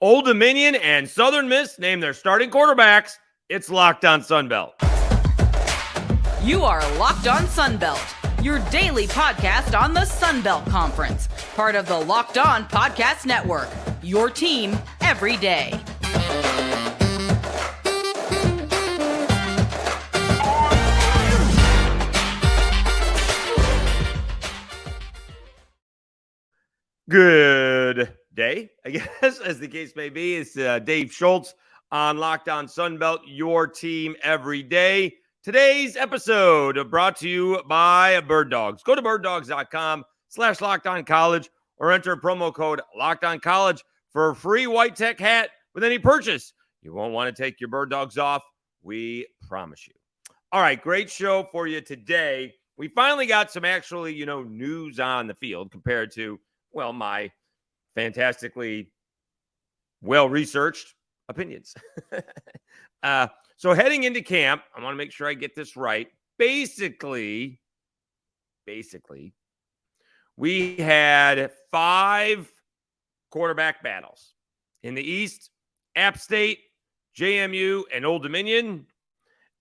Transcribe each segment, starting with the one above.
Old Dominion and Southern Miss name their starting quarterbacks. It's Locked On Sunbelt. You are Locked On Sunbelt, your daily podcast on the Sunbelt Conference, part of the Locked On Podcast Network, your team every day. Good day, I guess, as the case may be. It's Dave Schultz on Locked On Sunbelt, your team every day. Today's episode brought to you by Bird Dogs. Go to birddogs.com/LockedOnCollege or enter promo code LockedOnCollege for a free white tech hat with any purchase. You won't want to take your Bird Dogs off. We promise you. All right, great show for you today. We finally got some actually, news on the field compared to, well, my fantastically well-researched opinions. So heading into camp, I want to make sure I get this right. Basically, we had 5 quarterback battles. In the East, App State, JMU, and Old Dominion.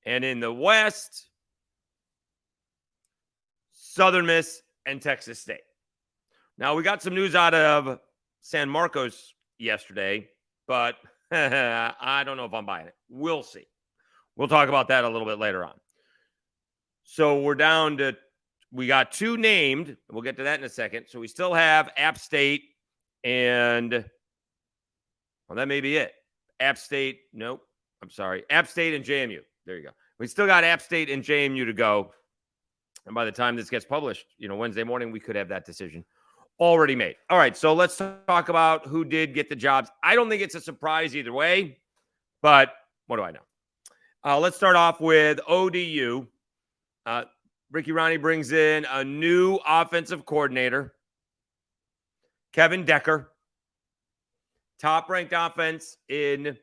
And in the West, Southern Miss and Texas State. Now, we got some news out of San Marcos yesterday, but I don't know if I'm buying it. We'll see. We'll talk about that a little bit later on. So we're down to, we got 2 named. We'll get to that in a second. So we still have App State and, well, that may be it. App State, nope. I'm sorry. App State and JMU. There you go. We still got App State and JMU to go. And by the time this gets published, Wednesday morning, we could have that decision already made. All right, so let's talk about who did get the jobs. I don't think it's a surprise either way, but what do I know? Let's start off with ODU. Ricky Ronnie brings in a new offensive coordinator, Kevin Decker. Top-ranked offense in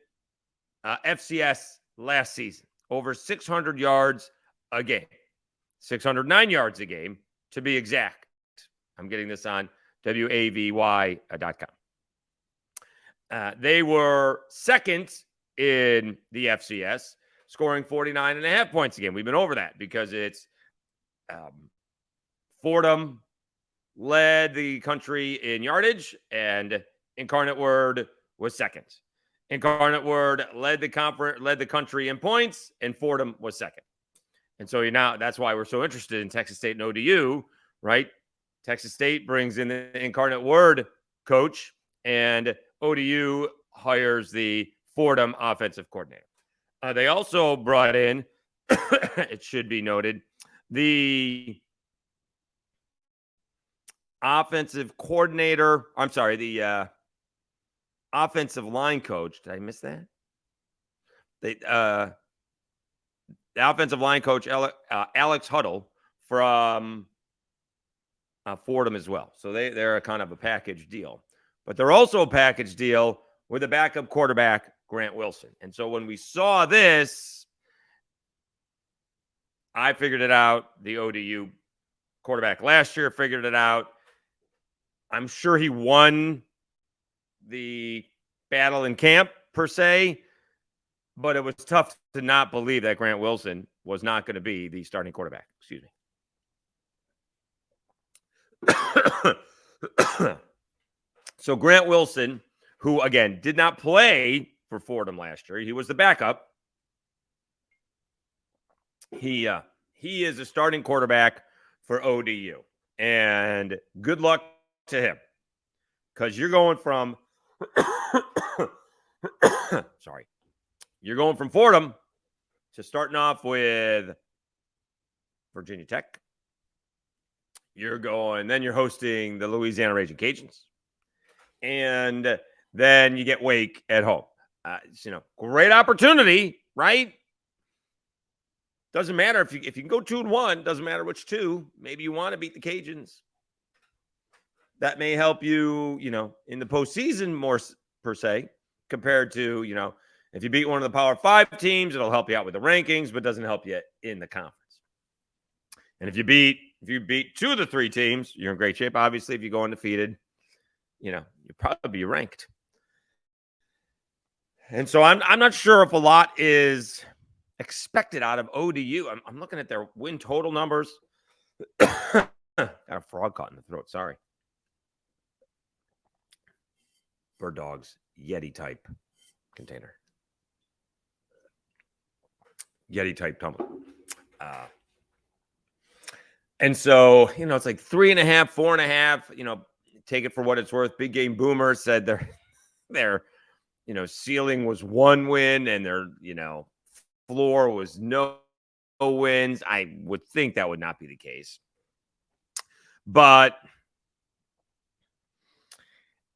FCS last season. Over 600 yards a game. 609 yards a game, to be exact. I'm getting this on WAVY.com. They were second in the FCS, scoring 49.5 points a game. We've been over that because it's Fordham led the country in yardage, and Incarnate Word was second. Incarnate Word led the country in points, and Fordham was second. And so that's why we're so interested in Texas State and ODU, right? Texas State brings in the Incarnate Word coach, and ODU hires the Fordham offensive coordinator. They also brought in, it should be noted, the offensive coordinator. I'm sorry, the offensive line coach. Did I miss that? The offensive line coach, Alex Huddle from Fordham as well. So they're a kind of a package deal. But they're also a package deal with a backup quarterback, Grant Wilson. And so when we saw this, I figured it out. The ODU quarterback last year figured it out. I'm sure he won the battle in camp, per se, but it was tough to not believe that Grant Wilson was not going to be the starting quarterback. Excuse me. So Grant Wilson, who, again, did not play for Fordham last year. He was the backup. He is a starting quarterback for ODU. And good luck to him. Because you're going from you're going from Fordham to starting off with Virginia Tech. Then you're hosting the Louisiana Raging Cajuns. And then you get Wake at home. Great opportunity, right? Doesn't matter if you can go 2-1, doesn't matter which 2. Maybe you want to beat the Cajuns. That may help you, in the postseason more per se, compared to, if you beat one of the Power 5 teams, it'll help you out with the rankings, but doesn't help you in the conference. And if you beat 2 of the 3 teams, you're in great shape. Obviously, if you go undefeated, you'll probably be ranked. And so I'm not sure if a lot is expected out of ODU. I'm looking at their win total numbers. Got a frog caught in the throat. Sorry. Bird Dogs Yeti type container. Yeti type tumbler. And so, it's like 3.5, 4.5, take it for what it's worth. Big Game Boomer said their ceiling was 1 win and their, floor was no wins. I would think that would not be the case. But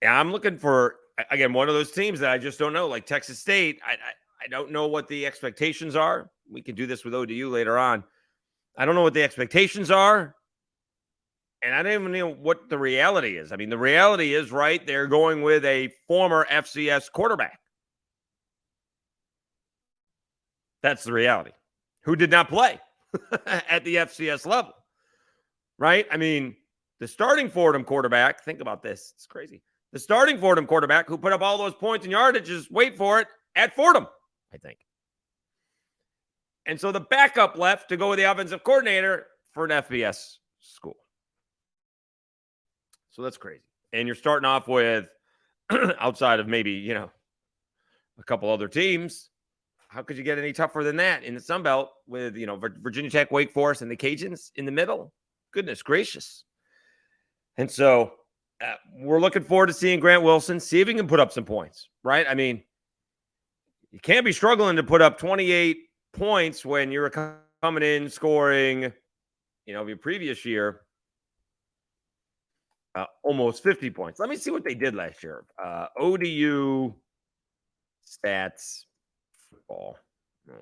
I'm looking for, again, one of those teams that I just don't know, like Texas State. I don't know what the expectations are. We can do this with ODU later on. I don't know what the expectations are. And I don't even know what the reality is. I mean, the reality is, right, they're going with a former FCS quarterback. That's the reality. Who did not play at the FCS level, right? I mean, the starting Fordham quarterback, think about this. It's crazy. The starting Fordham quarterback who put up all those points and yardages, wait for it, at Fordham, I think. And so the backup left to go with the offensive coordinator for an FBS school. So that's crazy. And you're starting off with, outside of maybe, a couple other teams, how could you get any tougher than that in the Sun Belt with, Virginia Tech, Wake Forest, and the Cajuns in the middle? Goodness gracious. And so we're looking forward to seeing Grant Wilson, see if he can put up some points, right? I mean, you can't be struggling to put up 28 points when you're coming in scoring, your previous year, almost 50 points. Let me see what they did last year. ODU stats, football. Oh,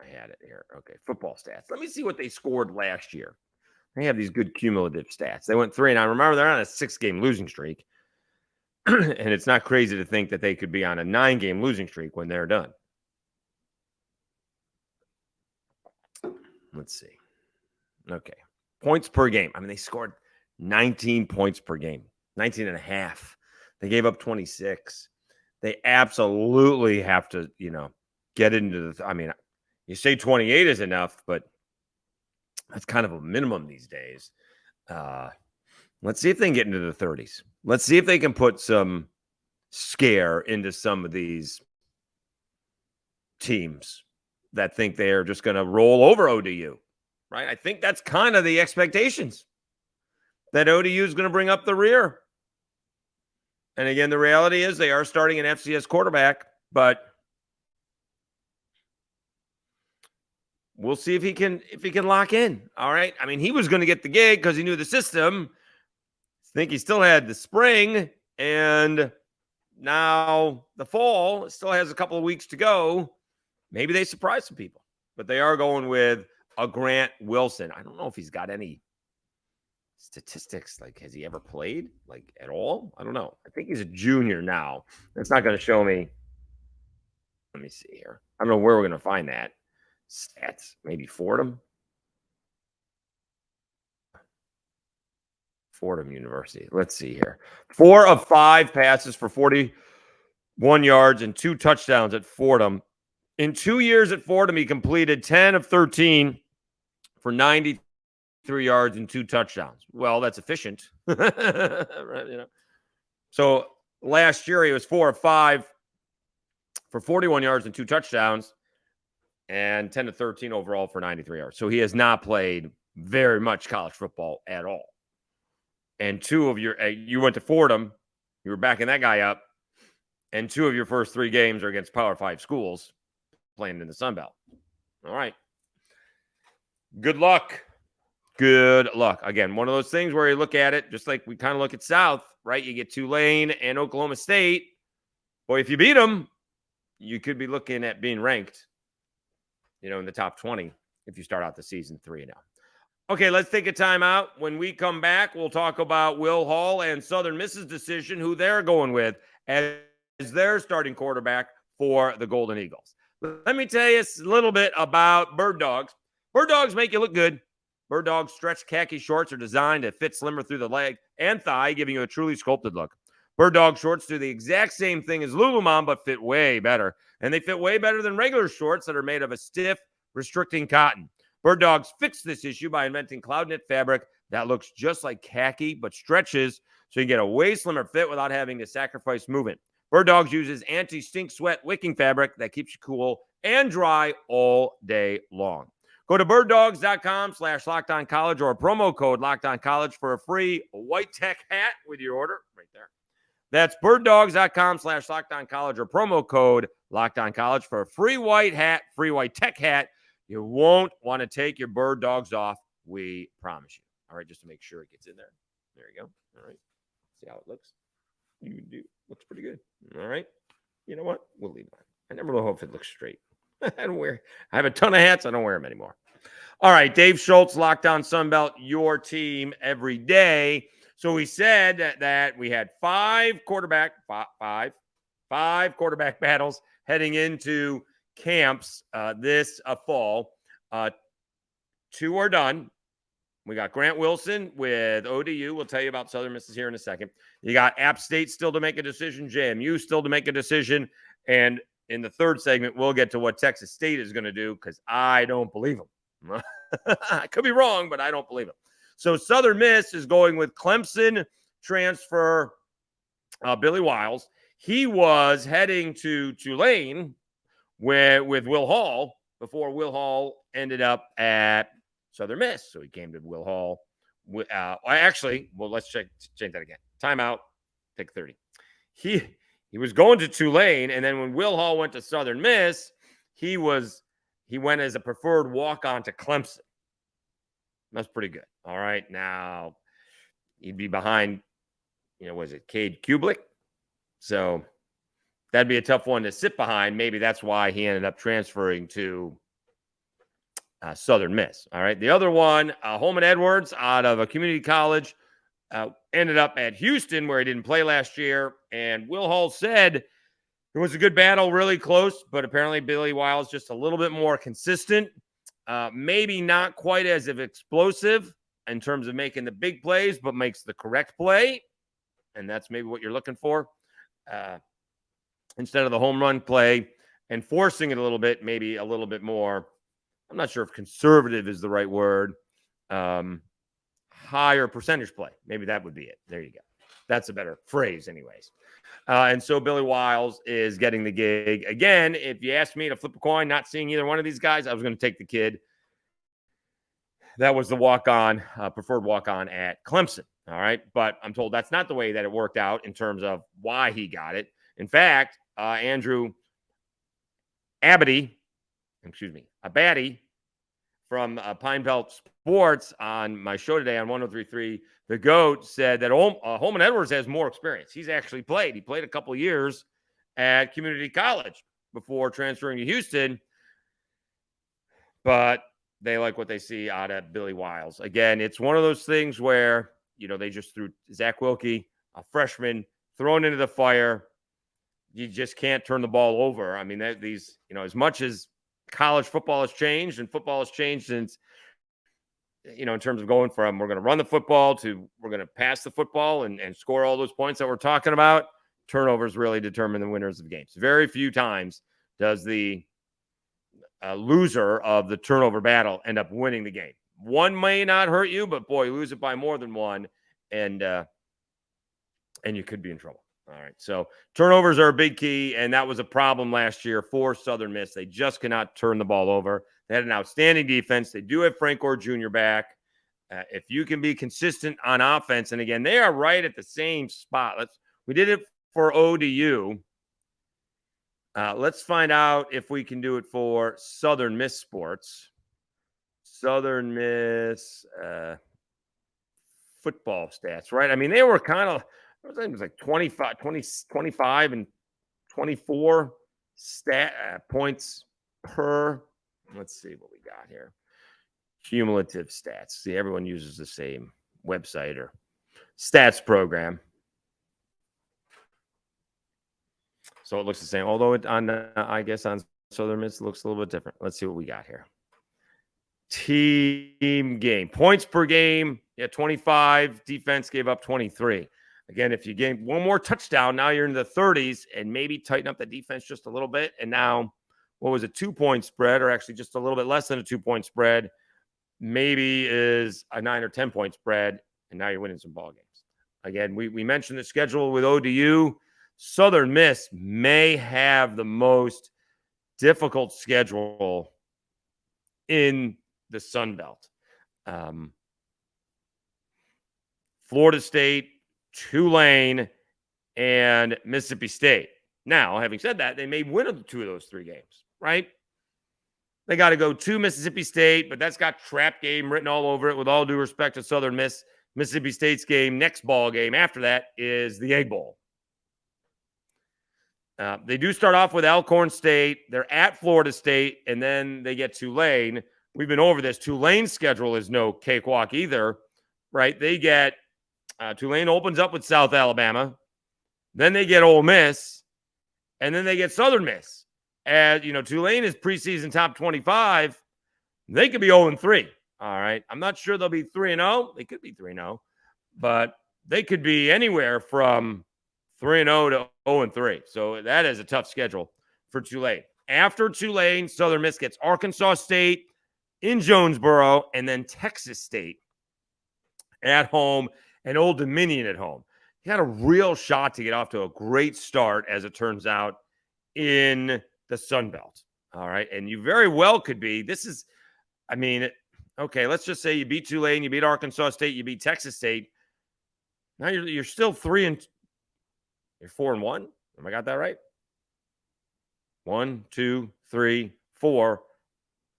I had it here. Okay, football stats. Let me see what they scored last year. They have these good cumulative stats. They went 3-9. Remember, they're on a 6-game losing streak. And it's not crazy to think that they could be on a 9-game losing streak when they're done. Let's see. Okay. Points per game. I mean, they scored 19 points per game, 19 and a half. They gave up 26. They absolutely have to, get into the, you say 28 is enough, but that's kind of a minimum these days. Let's see if they can get into the 30s. Let's see if they can put some scare into some of these teams that think they are just going to roll over ODU, right? I think that's kind of the expectations, that ODU is going to bring up the rear. And again, the reality is they are starting an FCS quarterback, but we'll see if he can lock in. All right. I mean, he was going to get the gig because he knew the system. I think he still had the spring, and now the fall still has a couple of weeks to go. Maybe they surprise some people, but they are going with a Grant Wilson. I don't know if he's got any statistics. Like, has he ever played at all? I don't know. I think he's a junior now. That's not going to show me. Let me see here. I don't know where we're going to find that. Stats, maybe Fordham University. Let's see here. 4 of 5 passes for 41 yards and 2 touchdowns at Fordham. In 2 years at Fordham, he completed 10 of 13 for 93 yards and 2 touchdowns. Well, that's efficient. Right, So last year, he was 4 of 5 for 41 yards and 2 touchdowns and 10 to 13 overall for 93 yards. So he has not played very much college football at all. And you went to Fordham, you were backing that guy up, and 2 of your first 3 games are against Power 5 schools playing in the Sun Belt. All right. Good luck. Good luck. Again, one of those things where you look at it, just like we kind of look at South, right? You get Tulane and Oklahoma State. Boy, if you beat them, you could be looking at being ranked, in the top 20 if you start out the season 3-0. Okay, let's take a timeout. When we come back, we'll talk about Will Hall and Southern Miss's decision, who they're going with as their starting quarterback for the Golden Eagles. Let me tell you a little bit about Bird Dogs. Bird Dogs make you look good. Bird Dogs stretch khaki shorts are designed to fit slimmer through the leg and thigh, giving you a truly sculpted look. Bird Dog shorts do the exact same thing as Lululemon, but fit way better. And they fit way better than regular shorts that are made of a stiff, restricting cotton. Bird Dogs fixed this issue by inventing cloud knit fabric that looks just like khaki, but stretches so you get a way slimmer fit without having to sacrifice movement. Bird Dogs uses anti-stink sweat wicking fabric that keeps you cool and dry all day long. Go to birddogs.com/LockedOnCollege or promo code LockedOnCollege for a free white tech hat with your order right there. That's birddogs.com/LockedOnCollege or promo code LockedOnCollege for a free white hat, free white tech hat. You won't want to take your Bird Dogs off. We promise you. All right, just to make sure it gets in there. There you go. All right. See how it looks? You do. Looks pretty good. All right. You know what? We'll leave it on. I never know if it looks straight. I have a ton of hats. I don't wear them anymore. All right. Dave Schultz, Locked On Sunbelt, your team every day. So we said that we had five quarterback battles heading into camps this fall. Two are done. We got Grant Wilson with ODU. We'll tell you about Southern Miss here in a second. You got App State still to make a decision, JMU still to make a decision. And in the third segment, we'll get to what Texas State is going to do because I don't believe them. I could be wrong, but I don't believe them. So Southern Miss is going with Clemson transfer Billy Wiles. He was heading to Tulane with Will Hall before Will Hall ended up at Southern Miss. So he came to Will Hall. Let's change that again. Timeout. Take 30. He was going to Tulane, and then when Will Hall went to Southern Miss, he went as a preferred walk-on to Clemson. That's pretty good. All right. Now, he'd be behind, Cade Kublik? So that'd be a tough one to sit behind. Maybe that's why he ended up transferring to Southern Miss. All right. The other one, Holman Edwards out of a community college, ended up at Houston where he didn't play last year. And Will Hall said it was a good battle, really close, but apparently Billy Wiles just a little bit more consistent. Maybe not quite as explosive in terms of making the big plays, but makes the correct play. And that's maybe what you're looking for. Instead of the home run play and forcing it a little bit, maybe a little bit more. I'm not sure if conservative is the right word. Higher percentage play. Maybe that would be it. There you go. That's a better phrase anyways. And so Billy Wiles is getting the gig. Again, if you asked me to flip a coin, not seeing either one of these guys, I was going to take the kid. That was the walk-on, preferred walk-on at Clemson. All right. But I'm told that's not the way that it worked out in terms of why he got it. In fact, Andrew Abadie from Pine Belt Sports on my show today on 103.3 The GOAT said that Holman Edwards has more experience. He's actually played. He played a couple of years at community college before transferring to Houston. But they like what they see out of Billy Wiles. Again, it's one of those things where, they just threw Zach Wilkie, a freshman, thrown into the fire. You just can't turn the ball over. I mean, as much as college football has changed and football has changed since, in terms of going from we're going to run the football to we're going to pass the football and score all those points that we're talking about, turnovers really determine the winners of games. Very few times does the loser of the turnover battle end up winning the game. One may not hurt you, but boy, lose it by more than one, and you could be in trouble. All right, so turnovers are a big key, and that was a problem last year for Southern Miss. They just cannot turn the ball over. They had an outstanding defense. They do have Frank Gore Jr. back. If you can be consistent on offense, and again, they are right at the same spot. We did it for ODU. Let's find out if we can do it for Southern Miss sports. Southern Miss football stats, right? I mean, they were kind of, it was like 25 and 24 points per. Let's see what we got here. Cumulative stats. See, everyone uses the same website or stats program. So it looks the same, although I guess on Southern Miss it looks a little bit different. Let's see what we got here. Team game. Points per game, 25. Defense gave up 23. Again, if you gain one more touchdown, now you're in the 30s and maybe tighten up the defense just a little bit. And now, what was a 2-point spread, or actually just a little bit less than a 2-point spread, maybe is a 9 or 10-point spread. And now you're winning some ball games. Again, we mentioned the schedule with ODU. Southern Miss may have the most difficult schedule in the Sun Belt. Florida State, Tulane, and Mississippi State. Now, having said that, they may win 2 of those 3 games, right? They got to go to Mississippi State, but that's got trap game written all over it. With all due respect to Southern Miss, Mississippi State's game, next ball game after that is the Egg Bowl. They do start off with Alcorn State. They're at Florida State, and then they get Tulane. We've been over this. Tulane's schedule is no cakewalk either, right? They get Tulane opens up with South Alabama. Then they get Ole Miss, and then they get Southern Miss. And, Tulane is preseason top 25. They could be 0-3. All right. I'm not sure they'll be 3-0. They could be 3-0, but they could be anywhere from 3-0 to 0-3. So that is a tough schedule for Tulane. After Tulane, Southern Miss gets Arkansas State in Jonesboro, and then Texas State at home and Old Dominion at home. He had a real shot to get off to a great start, as it turns out, in the Sun Belt. All right. And you very well could be. Okay, let's just say you beat Tulane, you beat Arkansas State, you beat Texas State. Now you're still 4-1. Have I got that right? 1, 2, 3, 4.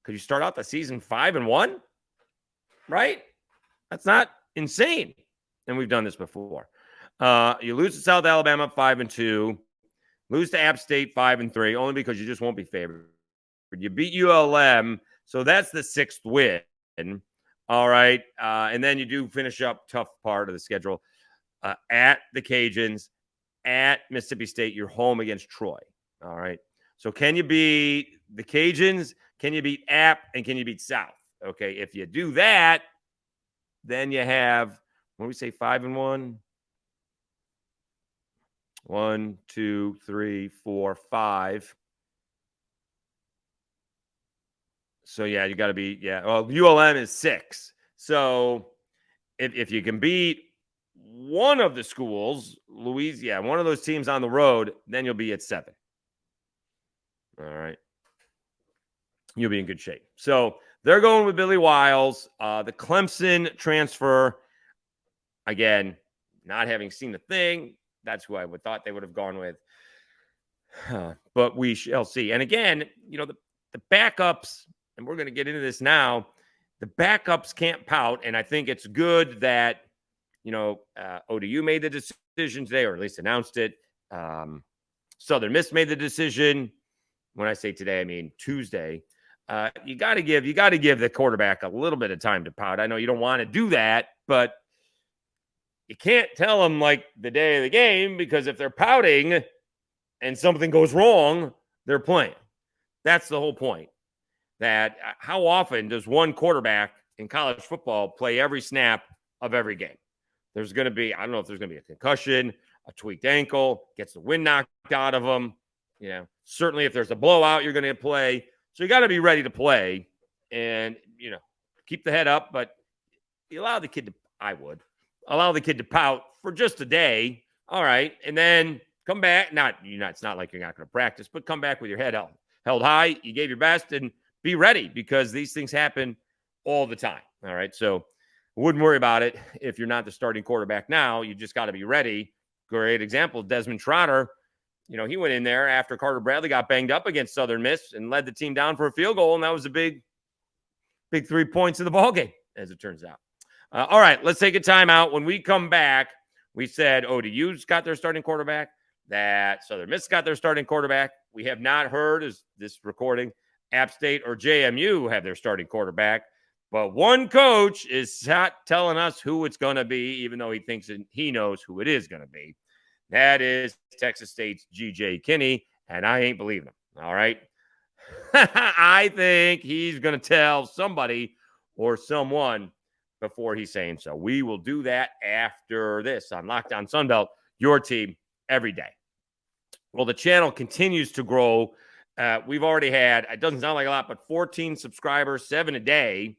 Could you start out the season 5-1? Right? That's not insane. And we've done this before. You lose to South Alabama 5-2. Lose to App State 5-3, only because you just won't be favored. You beat ULM, so that's the 6th win. All right. And then you do finish up tough part of the schedule at the Cajuns, at Mississippi State. You're home against Troy. All right. So can you beat the Cajuns? Can you beat App? And can you beat South? Okay. If you do that, then you have, what do we say, 5-1? 1, 2, 3, 4, 5. So, yeah, you got to be, well, ULM is 6. So, if you can beat one of the schools, one of those teams on the road, then you'll be at 7. All right. You'll be in good shape. So, they're going with Billy Wiles. The Clemson transfer, again, not having seen the thing, that's who I would thought they would have gone with. But we shall see. And again, the backups, and we're going to get into this now, the backups can't pout. And I think it's good that, ODU made the decision today, or at least announced it. Southern Miss made the decision. When I say today, I mean Tuesday. You got to give the quarterback a little bit of time to pout. I know you don't want to do that, but you can't tell them like the day of the game, because if they're pouting and something goes wrong, they're playing. That's the whole point. That how often does one quarterback in college football play every snap of every game? There's going to be, I don't know if there's going to be a concussion, a tweaked ankle, gets the wind knocked out of them. Certainly if there's a blowout, you're going to play. So you got to be ready to play and, keep the head up. But you allow the kid to, allow the kid to pout for just a day. All right. And then come back. It's not like you're not going to practice, but come back with your head held high. You gave your best and be ready, because these things happen all the time. All right. So I wouldn't worry about it if you're not the starting quarterback now. You just got to be ready. Great example, Desmond Trotter. He went in there after Carter Bradley got banged up against Southern Miss and led the team down for a field goal. And that was a big 3 points in the ballgame, as it turns out. All right, let's take a timeout. When we come back, we said ODU's got their starting quarterback, that Southern Miss got their starting quarterback. We have not heard, as this recording, App State or JMU have their starting quarterback. But one coach is not telling us who it's going to be, even though he thinks he knows who it is going to be. That is Texas State's G.J. Kinne, and I ain't believing him. All right? I think he's going to tell somebody or someone before he's saying so. We will do that after this on Locked On Sunbelt, your team every day. Well, the channel continues to grow. We've already had, it doesn't sound like a lot, but 14 subscribers, 7 a day,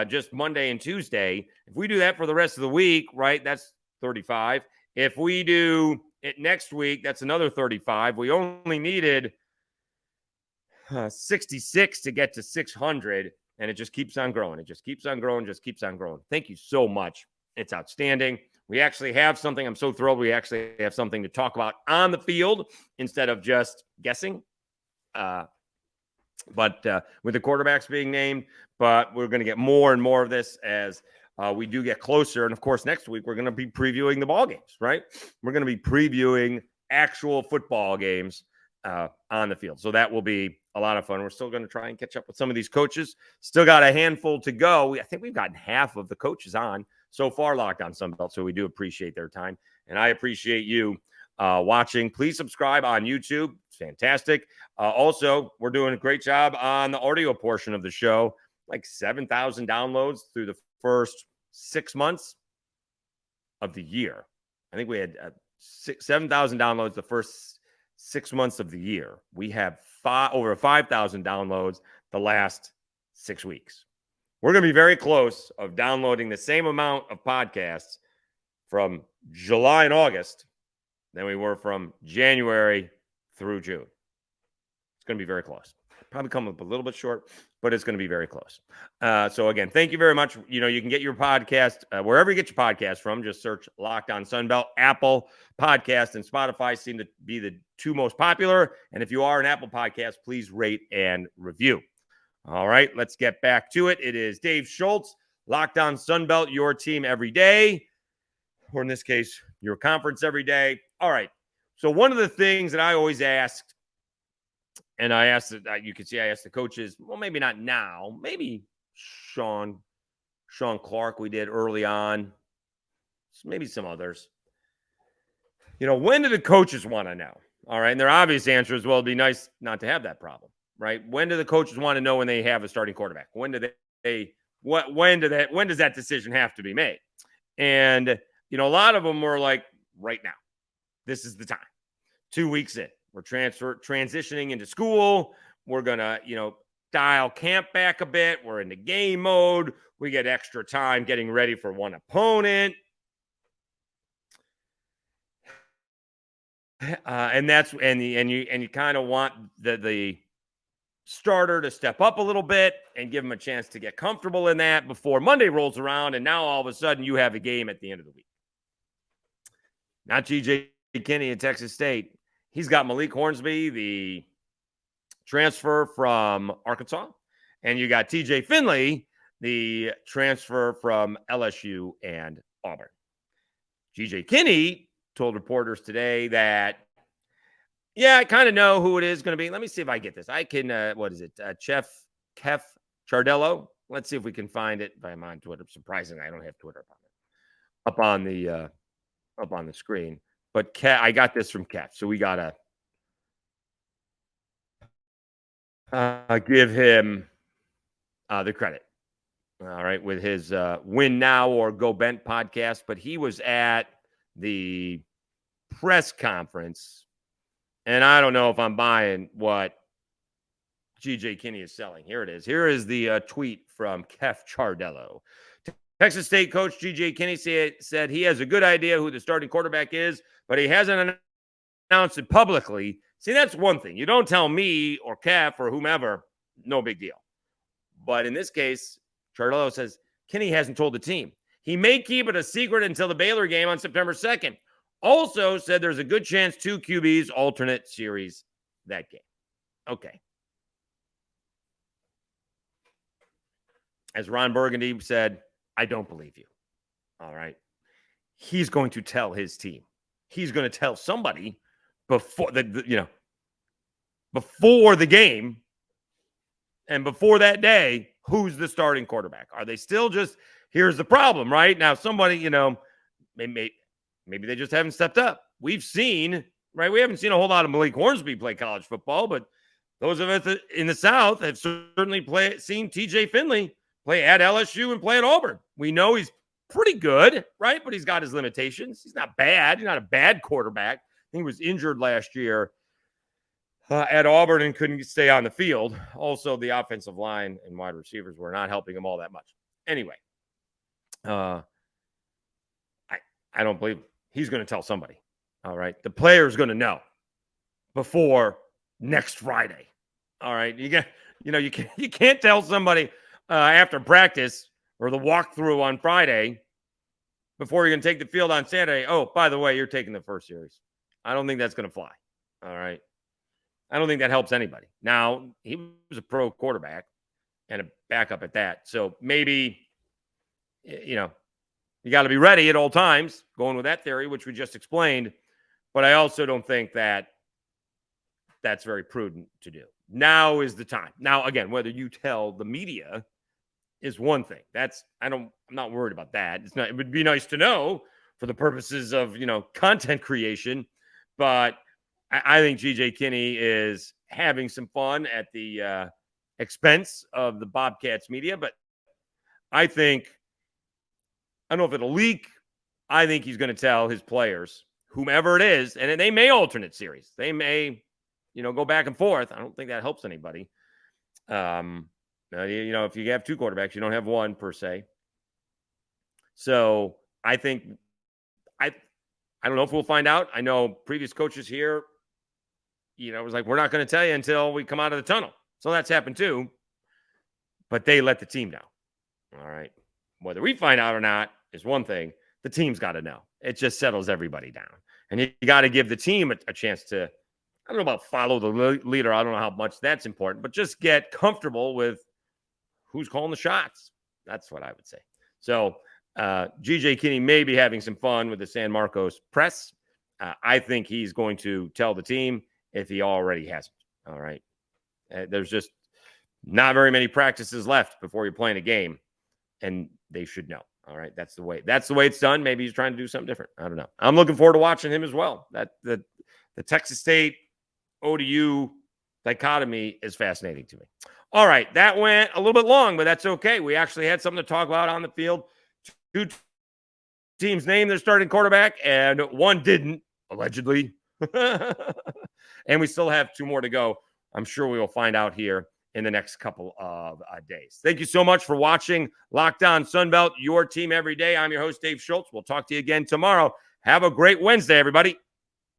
just Monday and Tuesday. If we do that for the rest of the week, right, that's 35. If we do it next week, that's another 35. We only needed 66 to get to 600, and it just keeps on growing. It just keeps on growing, just keeps on growing. Thank you so much. It's outstanding. We actually have something. I'm so thrilled. We actually have something to talk about on the field instead of just guessing. But with the quarterbacks being named, but we're going to get more and more of this as we do get closer. And of course, next week, we're going to be previewing the ball games, right? We're going to be previewing actual football games on the field. So that will be a lot of fun. We're still going to try and catch up with some of these coaches. Still got a handful to go. I think we've gotten half of the coaches on so far, Locked On Sunbelt. So we do appreciate their time. And I appreciate you watching. Please subscribe on YouTube. It's fantastic. Also, we're doing a great job on the audio portion of the show. Like 7,000 downloads through the first 6 months of the year. I think we had 7,000 downloads the first 6 months of the year. We have over 5,000 downloads the last 6 weeks. We're going to be very close of downloading the same amount of podcasts from July and August than we were from January through June. It's going to be very close. Probably come up a little bit short, but it's going to be very close. So again, thank you very much. You know, you can get your podcast wherever you get your podcast from. Just search Locked On Sunbelt. Apple Podcast and Spotify seem to be the two most popular. And if you are an Apple Podcast, please rate and review. All right, let's get back to it. It is Dave Schultz, Locked On Sunbelt, your team every day, or in this case, your conference every day. All right, so one of the things that I always ask, and I asked, you can see I asked the coaches, well, maybe not now, maybe Sean Clark we did early on, maybe some others. You know, when do the coaches want to know? All right, and their obvious answer is, well, it'd be nice not to have that problem. Right? When do the coaches want to know when they have a starting quarterback? When does that decision have to be made? And, you know, a lot of them were like, right now, this is the time. 2 weeks in, we're transitioning into school. We're going to, you know, dial camp back a bit. We're in the game mode. We get extra time getting ready for one opponent. And you kind of want the starter to step up a little bit and give him a chance to get comfortable in that before Monday rolls around. And now all of a sudden you have a game at the end of the week. Not G.J. Kinne at Texas State. He's got Malik Hornsby, the transfer from Arkansas. And you got T.J. Finley, the transfer from LSU and Auburn. G.J. Kinne told reporters today that, yeah, I kind of know who it is going to be. Let me see if I get this. I can, what is it? Kef Chardello. Let's see if we can find it. If I'm on Twitter. Surprisingly, I don't have Twitter up on the screen. But I got this from Kef. So we got to give him the credit. All right. With his Win Now or Go Bent podcast. But he was at the press conference. And I don't know if I'm buying what G.J. Kinne is selling. Here it is. Here is the tweet from Kef Chardello. Texas State coach G.J. Kinne said he has a good idea who the starting quarterback is, but he hasn't announced it publicly. See, that's one thing. You don't tell me or Kef or whomever, no big deal. But in this case, Chardello says Kinne hasn't told the team. He may keep it a secret until the Baylor game on September 2nd. Also said there's a good chance 2 QBs alternate series that game. Okay. As Ron Burgundy said, I don't believe you. All right. He's going to tell his team. He's going to tell somebody before before the game and before that day, who's the starting quarterback. Are they still just, here's the problem, right? Now somebody, maybe they just haven't stepped up. We've seen, right? We haven't seen a whole lot of Malik Hornsby play college football, but those of us in the South have certainly seen T.J. Finley play at LSU and play at Auburn. We know he's pretty good, right? But he's got his limitations. He's not bad. He's not a bad quarterback. He was injured last year at Auburn and couldn't stay on the field. Also, the offensive line and wide receivers were not helping him all that much. Anyway, I don't believe he's going to tell somebody. All right. The player's going to know before next Friday. All right. You can't tell somebody after practice or the walkthrough on Friday before you're going to take the field on Saturday. Oh, by the way, you're taking the first series. I don't think that's going to fly. All right. I don't think that helps anybody. Now, he was a pro quarterback and a backup at that. So maybe, you got to be ready at all times, going with that theory, which we just explained. But I also don't think that that's very prudent to do. Now is the time. Now, again, whether you tell the media is one thing. I'm not worried about that. It would be nice to know for the purposes of, content creation. But I think GJ Kinne is having some fun at the expense of the Bobcats media. But I don't know if it'll leak. I think he's going to tell his players, whomever it is, and they may alternate series. They may, go back and forth. I don't think that helps anybody. If you have two quarterbacks, you don't have one per se. So I think I don't know if we'll find out. I know previous coaches here, it was like, we're not going to tell you until we come out of the tunnel. So that's happened too. But they let the team know. All right. Whether we find out or not is one thing. The team's got to know. It just settles everybody down. And you got to give the team a chance to, I don't know about follow the leader. I don't know how much that's important, but just get comfortable with who's calling the shots. That's what I would say. So GJ Kinne may be having some fun with the San Marcos press. I think he's going to tell the team if he already hasn't. All right. There's just not very many practices left before you're playing a game, and they should know. All right. That's the way it's done. Maybe he's trying to do something different. I don't know. I'm looking forward to watching him as well. The Texas State ODU dichotomy is fascinating to me. All right. That went a little bit long, but that's okay. We actually had something to talk about on the field. Two teams named their starting quarterback, and one didn't, allegedly. And we still have two more to go. I'm sure we will find out here in the next couple of days. Thank you so much for watching Locked On Sunbelt, your team every day. I'm your host, Dave Schultz. We'll talk to you again tomorrow. Have a great Wednesday, everybody.